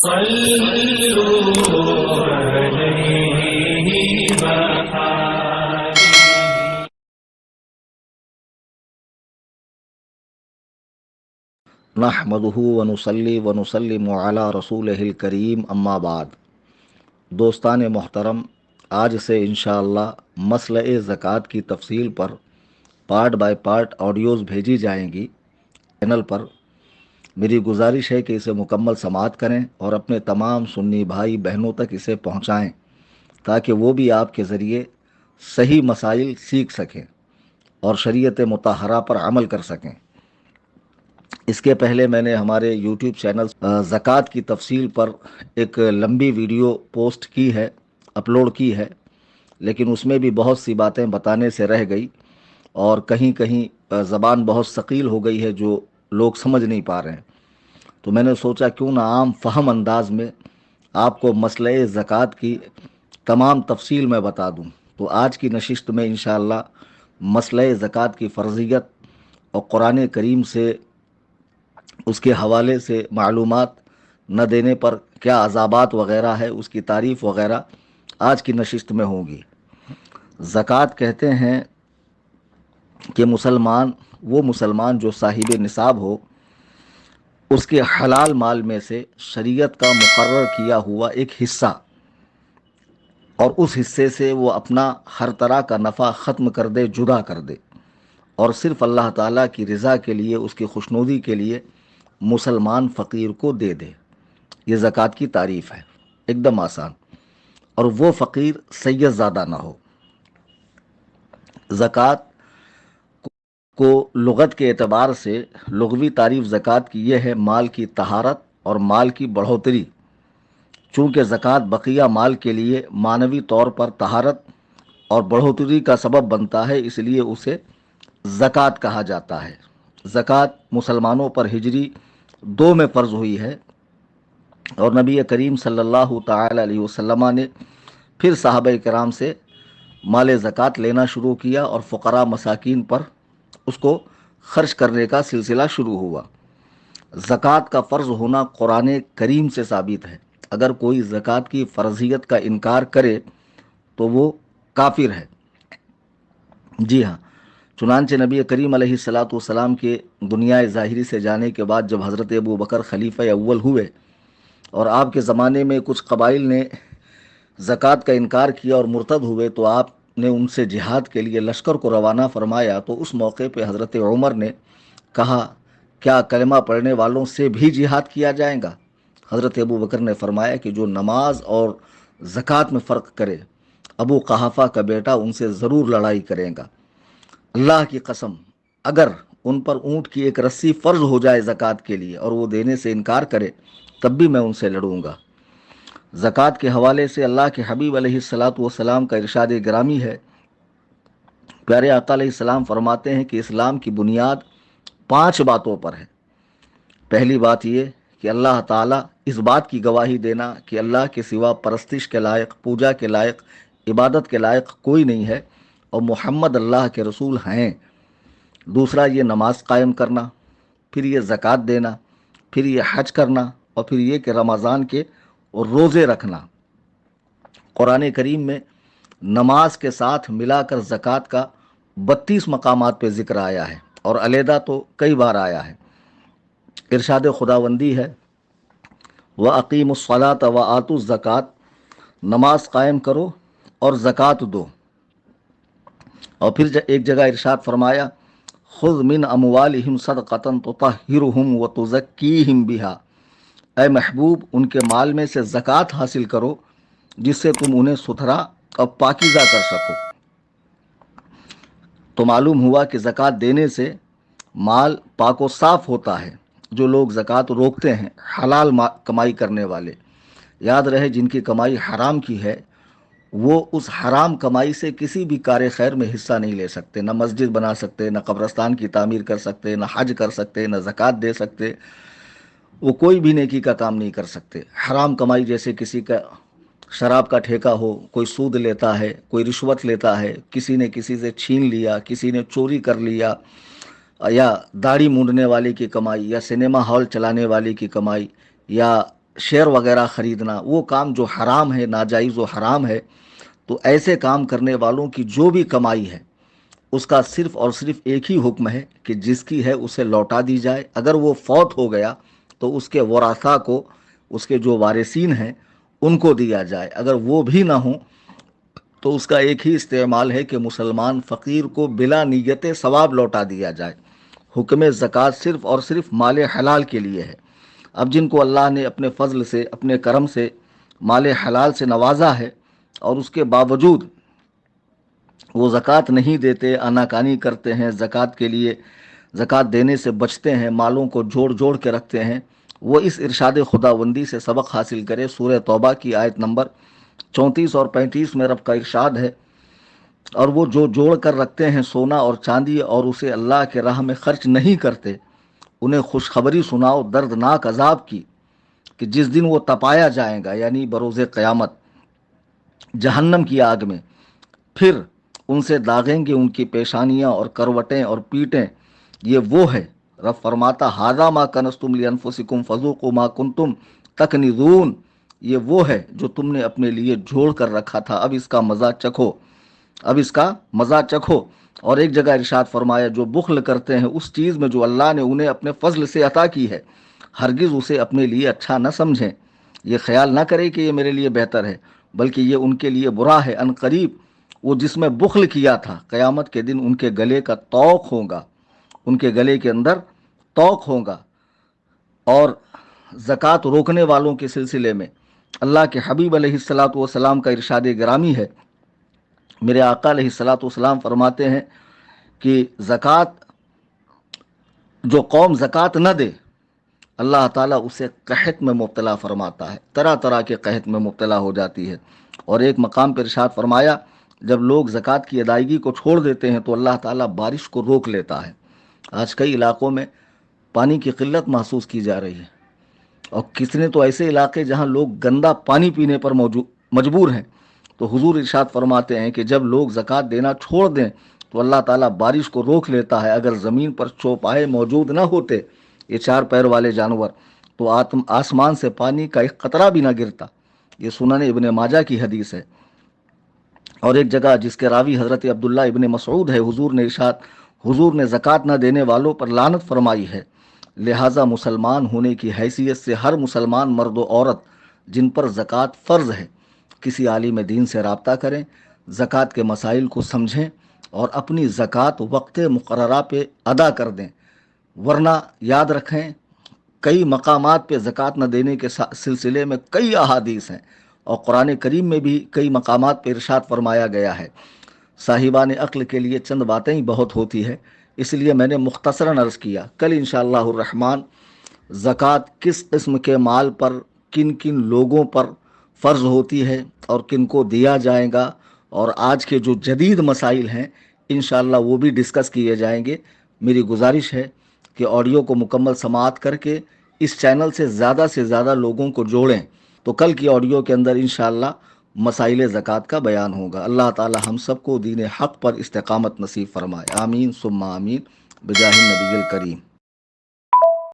صلوا عليه وآله نحمدہ ونصلی ونسلم علی رسولہ الکریم اما بعد۔ دوستان محترم، آج سے انشاءاللہ مسئلہ زکوٰۃ کی تفصیل پر پارٹ بائی پارٹ آڈیوز بھیجی جائیں گی چینل پر۔ میری گزارش ہے کہ اسے مکمل سماعت کریں اور اپنے تمام سنی بھائی بہنوں تک اسے پہنچائیں تاکہ وہ بھی آپ کے ذریعے صحیح مسائل سیکھ سکیں اور شریعت مطہرہ پر عمل کر سکیں۔ اس کے پہلے میں نے ہمارے یوٹیوب چینل زکوٰۃ کی تفصیل پر ایک لمبی ویڈیو پوسٹ کی ہے، اپلوڈ کی ہے، لیکن اس میں بھی بہت سی باتیں بتانے سے رہ گئی اور کہیں کہیں زبان بہت ثقیل ہو گئی ہے جو لوگ سمجھ نہیں پا رہے ہیں۔ تو میں نے سوچا کیوں نہ عام فہم انداز میں آپ کو مسئلہ زکوٰۃ کی تمام تفصیل میں بتا دوں۔ تو آج کی نشست میں انشاءاللہ مسئلہ زکوٰۃ کی فرضیت اور قرآن کریم سے اس کے حوالے سے معلومات نہ دینے پر کیا عذابات وغیرہ ہے، اس کی تعریف وغیرہ آج کی نشست میں ہوگی۔ زکوٰۃ کہتے ہیں کہ وہ مسلمان جو صاحب نصاب ہو، اس کے حلال مال میں سے شریعت کا مقرر کیا ہوا ایک حصہ، اور اس حصے سے وہ اپنا ہر طرح کا نفع ختم کر دے، جدا کر دے، اور صرف اللہ تعالیٰ کی رضا کے لیے، اس کی خوشنودی کے لیے مسلمان فقیر کو دے دے۔ یہ زکوٰۃ کی تعریف ہے، ایک دم آسان، اور وہ فقیر سید زادہ نہ ہو۔ زکوٰۃ کو لغت کے اعتبار سے لغوی تعریف زکوٰۃ کی یہ ہے: مال کی طہارت اور مال کی بڑھوتری۔ چونکہ زکوٰۃ بقیہ مال کے لیے معنوی طور پر طہارت اور بڑھوتری کا سبب بنتا ہے، اس لیے اسے زکوٰۃ کہا جاتا ہے۔ زکوٰۃ مسلمانوں پر ہجری 2 میں فرض ہوئی ہے، اور نبی کریم صلی اللہ تعالی علیہ وسلم نے پھر صحابہ کرام سے مال زکوٰۃ لینا شروع کیا اور فقراء مساکین پر اس کو خرچ کرنے کا سلسلہ شروع ہوا۔ زکوٰۃ کا فرض ہونا قرآن کریم سے ثابت ہے۔ اگر کوئی زکوٰۃ کی فرضیت کا انکار کرے تو وہ کافر ہے۔ جی ہاں، چنانچہ نبی کریم علیہ السلام کے دنیا ظاہری سے جانے کے بعد جب حضرت ابو بکر خلیفہ اول ہوئے اور آپ کے زمانے میں کچھ قبائل نے زکوٰۃ کا انکار کیا اور مرتد ہوئے، تو آپ نے ان سے جہاد کے لیے لشکر کو روانہ فرمایا۔ تو اس موقع پہ حضرت عمر نے کہا، کیا کلمہ پڑھنے والوں سے بھی جہاد کیا جائے گا؟ حضرت ابو بکر نے فرمایا کہ جو نماز اور زکوٰۃ میں فرق کرے، ابو قحافہ کا بیٹا ان سے ضرور لڑائی کرے گا۔ اللہ کی قسم، اگر ان پر اونٹ کی ایک رسی فرض ہو جائے زکوٰۃ کے لیے اور وہ دینے سے انکار کرے، تب بھی میں ان سے لڑوں گا۔ زکوٰۃ کے حوالے سے اللہ کے حبیب علیہ السلام کا ارشاد گرامی ہے۔ پیارے آقا علیہ السلام فرماتے ہیں کہ اسلام کی بنیاد 5 باتوں پر ہے۔ پہلی بات یہ کہ اللہ تعالیٰ اس بات کی گواہی دینا کہ اللہ کے سوا پرستش کے لائق، پوجا کے لائق، عبادت کے لائق کوئی نہیں ہے، اور محمد اللہ کے رسول ہیں۔ دوسرا یہ نماز قائم کرنا، پھر یہ زکوٰۃ دینا، پھر یہ حج کرنا، اور پھر یہ کہ رمضان کے روزے رکھنا۔ قرآن کریم میں نماز کے ساتھ ملا کر زکوٰۃ کا 32 مقامات پہ ذکر آیا ہے، اور علیحدہ تو کئی بار آیا ہے۔ ارشاد خداوندی ہے، وَأَقِیمُوا الصَّلَاةَ وَآتُوا الزَّکَاةَ، نماز قائم کرو اور زکوٰۃ دو۔ اور پھر ایک جگہ ارشاد فرمایا، خُذْ مِنْ أَمْوَالِهِمْ صَدْقَةً تُطَہِّرُهُمْ وَتُزَکِّیہِمْ بِہَا، اے محبوب ان کے مال میں سے زکوٰۃ حاصل کرو جس سے تم انہیں ستھرا اور پاکیزہ کر سکو۔ تو معلوم ہوا کہ زکوٰۃ دینے سے مال پاک و صاف ہوتا ہے۔ جو لوگ زکوٰۃ روکتے ہیں، حلال کمائی کرنے والے، یاد رہے جن کی کمائی حرام کی ہے، وہ اس حرام کمائی سے کسی بھی کار خیر میں حصہ نہیں لے سکتے، نہ مسجد بنا سکتے، نہ قبرستان کی تعمیر کر سکتے، نہ حج کر سکتے، نہ زکوٰۃ دے سکتے، وہ کوئی بھی نیکی کا کام نہیں کر سکتے۔ حرام کمائی جیسے کسی کا شراب کا ٹھیکہ ہو، کوئی سود لیتا ہے، کوئی رشوت لیتا ہے، کسی نے کسی سے چھین لیا، کسی نے چوری کر لیا، یا داڑھی مونڈنے والے کی کمائی، یا سنیما ہال چلانے والے کی کمائی، یا شیئر وغیرہ خریدنا، وہ کام جو حرام ہے، ناجائز و حرام ہے، تو ایسے کام کرنے والوں کی جو بھی کمائی ہے اس کا صرف اور صرف ایک ہی حکم ہے کہ جس کی ہے اسے لوٹا دی جائے۔ اگر وہ فوت ہو گیا تو اس کے ورثاء کو، اس کے جو وارثین ہیں ان کو دیا جائے۔ اگر وہ بھی نہ ہوں تو اس کا ایک ہی استعمال ہے کہ مسلمان فقیر کو بلا نیت ثواب لوٹا دیا جائے۔ حکم زکوٰۃ صرف اور صرف مال حلال کے لیے ہے۔ اب جن کو اللہ نے اپنے فضل سے، اپنے کرم سے مال حلال سے نوازا ہے اور اس کے باوجود وہ زکوٰۃ نہیں دیتے، آناکانی کرتے ہیں، زکوٰۃ کے لیے، زکوٰۃ دینے سے بچتے ہیں، مالوں کو جوڑ جوڑ کے رکھتے ہیں، وہ اس ارشاد خداوندی سے سبق حاصل کرے۔ سورہ توبہ کی آیت نمبر 34 اور 35 میں رب کا ارشاد ہے، اور وہ جو جوڑ کر رکھتے ہیں سونا اور چاندی اور اسے اللہ کے راہ میں خرچ نہیں کرتے، انہیں خوشخبری سناؤ دردناک عذاب کی کہ جس دن وہ تپایا جائے گا، یعنی بروز قیامت جہنم کی آگ میں، پھر ان سے داغیں گے ان کی پیشانیاں اور کروٹیں اور پیٹیں۔ یہ وہ ہے، رب فرماتا ھذا ما کنزتم لانفسکم فذوقوا ما کنتم تکنزون، یہ وہ ہے جو تم نے اپنے لیے جوڑ کر رکھا تھا، اب اس کا مزہ چکھو، اب اس کا مزہ چکھو۔ اور ایک جگہ ارشاد فرمایا جو بخل کرتے ہیں اس چیز میں جو اللہ نے انہیں اپنے فضل سے عطا کی ہے، ہرگز اسے اپنے لیے اچھا نہ سمجھیں، یہ خیال نہ کرے کہ یہ میرے لیے بہتر ہے، بلکہ یہ ان کے لیے برا ہے۔ ان قریب وہ جس میں بخل کیا تھا، قیامت کے دن ان کے گلے کا طوق ہوگا، ان کے گلے کے اندر طوق ہوگا۔ اور زکوٰۃ روکنے والوں کے سلسلے میں اللہ کے حبیب علیہ الصلاۃ والسلام کا ارشاد گرامی ہے، میرے آقا علیہ الصلاۃ والسلام فرماتے ہیں کہ زکوٰۃ، جو قوم زکوٰۃ نہ دے اللہ تعالیٰ اسے قحط میں مبتلا فرماتا ہے، طرح طرح کے قحط میں مبتلا ہو جاتی ہے۔ اور ایک مقام پر ارشاد فرمایا جب لوگ زکوٰۃ کی ادائیگی کو چھوڑ دیتے ہیں تو اللہ تعالیٰ بارش کو روک لیتا ہے۔ آج کئی علاقوں میں پانی کی قلت محسوس کی جا رہی ہے، اور کتنے تو ایسے علاقے جہاں لوگ گندا پانی پینے پر مجبور ہیں۔ تو حضور ارشاد فرماتے ہیں کہ جب لوگ زکوٰۃ دینا چھوڑ دیں تو اللہ تعالیٰ بارش کو روک لیتا ہے۔ اگر زمین پر چوپائے موجود نہ ہوتے، یہ چار پیر والے جانور، تو آسمان سے پانی کا ایک قطرہ بھی نہ گرتا۔ یہ سنن ابن ماجہ کی حدیث ہے۔ اور ایک جگہ جس کے راوی حضرت عبداللہ ابن مسعود ہے، حضور نے زکوٰۃ نہ دینے والوں پر لعنت فرمائی ہے، لہٰذا مسلمان ہونے کی حیثیت سے ہر مسلمان مرد و عورت جن پر زکوٰۃ فرض ہے کسی عالم دین سے رابطہ کریں، زکوٰۃ کے مسائل کو سمجھیں اور اپنی زکوٰۃ وقت مقررہ پہ ادا کر دیں، ورنہ یاد رکھیں کئی مقامات پہ زکوٰۃ نہ دینے کے سلسلے میں کئی احادیث ہیں، اور قرآن کریم میں بھی کئی مقامات پہ ارشاد فرمایا گیا ہے۔ صاحبان عقل کے لیے چند باتیں ہی بہت ہوتی ہے، اس لیے میں نے مختصراً عرض کیا۔ کل انشاءاللہ الرحمن زکوٰۃ کس قسم کے مال پر، کن کن لوگوں پر فرض ہوتی ہے اور کن کو دیا جائے گا، اور آج کے جو جدید مسائل ہیں انشاءاللہ وہ بھی ڈسکس کیے جائیں گے۔ میری گزارش ہے کہ آڈیو کو مکمل سماعت کر کے اس چینل سے زیادہ لوگوں کو جوڑیں، تو کل کی آڈیو کے اندر انشاءاللہ مسائل زکوٰۃ کا بیان ہوگا۔ اللہ تعالی ہم سب کو دین حق پر استقامت نصیب فرمائے، آمین ثم آمین، بجاہ النبی الکریم۔